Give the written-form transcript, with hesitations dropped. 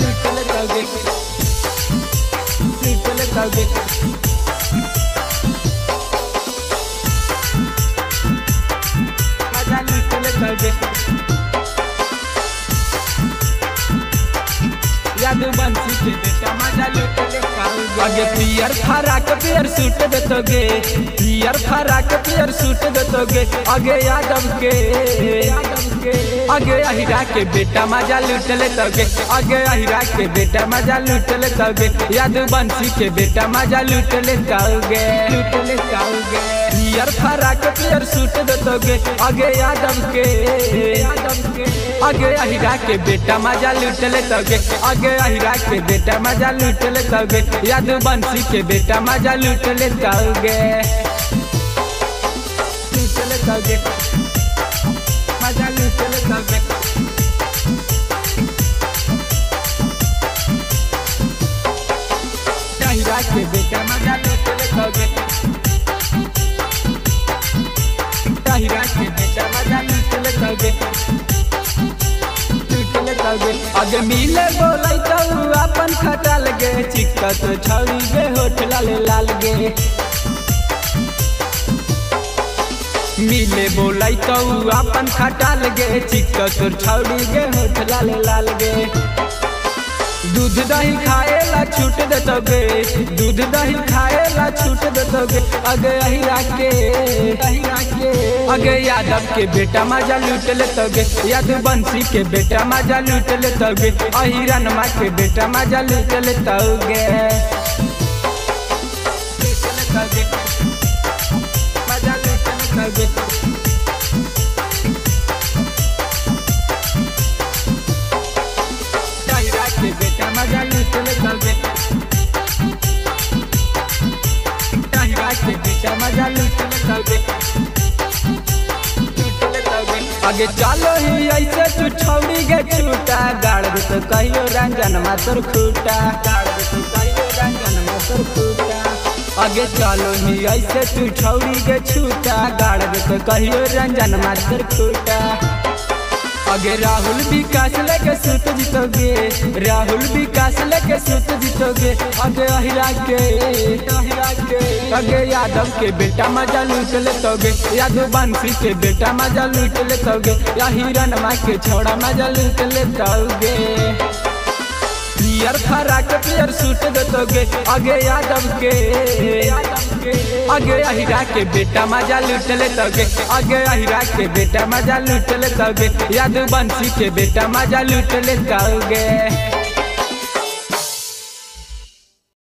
लूट लेतोगे, लूट लेतोगे। मजा लूट लेतोगे। यादव बंसी के बेटा मजा लूट लेतोगे। आगे पियर फराक पियर सूट देतोगे, पियर फराक पियर सूट देतोगे। आगे यादव के आगे अहिरा के बेटा मजा लूट लेतोगे, आगे अहिरा के बेटा मजा लूट लेतोगे। यादव बंसी के बेटा मजा लूट लेतोगे, लूट लेतोगे। पियर फराक पियर सूट देतोगे। आगे यादव के आगे अहिरा के बेटा मजा लूट लेतोगे, आगे अहिरा के बेटा मजा लूट लेतोगे। यादव बंसी के बेटा मजा लूट लेतोगे, लूट लेतोगे। मजा लूट लेतोगे। अहिरा के बेटा मजा लूट लेतोगे, अहिरा के बेटा मजा लूट लेतोगे, लूट लेतोगे। आगे मिले बोलै तो अपन खटा लगे, चिक्का तो छौरी गे होठ लाल लाल गे। मिले बोलै तो अपन खटा लगे, चिक्का तो छौरी गे होठ लाल लाल गे। दूध दही खाएला छूट देतोगे, दूध दही खाएला छूट देतोगे। आगे अहिरा के आगे यादव के बेटा मजा लूट लेतोगे, यादव बंसी के बेटा मजा लूट लेतोगे। अहिरा नमा के बेटा मजा लूट लेतोगे, मजा लूट लेतोगे। के बेटा मजा लूट लेतोगे, अहिरा के बेटा मजा लूट लेतोगे, लूट लेतोगे। आगे चलो ही ऐसे तू छौरी गे छूटा, गाड़ दे तो कहियो रंजन मातर खूटा, गाड़ दे तो कहियो रंजन मातर खूटा। आगे चलो ही ऐसे तू छौरी गे छूटा, गाड़ दे तो कहियो रंजन मातर खूटा। आगे राहुल विकास लेके सूत जीतोगे, राहुल विकास लेके सूत जीतोगे। आगे अहिरा के आगे यादव के बेटा मजा लूट लेतोगे, यादव बंसी के बेटा मजा लूट लेतोगे। अहिरा नमा के छोड़ा मजा लूट लेतोगे। पियर फराक पियर सूट देतोगे। आगे यादव के आगे अहिरा के बेटा मजा लूट लेतोगे, आगे अहिरा के बेटा मजा लूट लेतोगे। यादव बंसी के बेटा मजा लूट लेतोगे।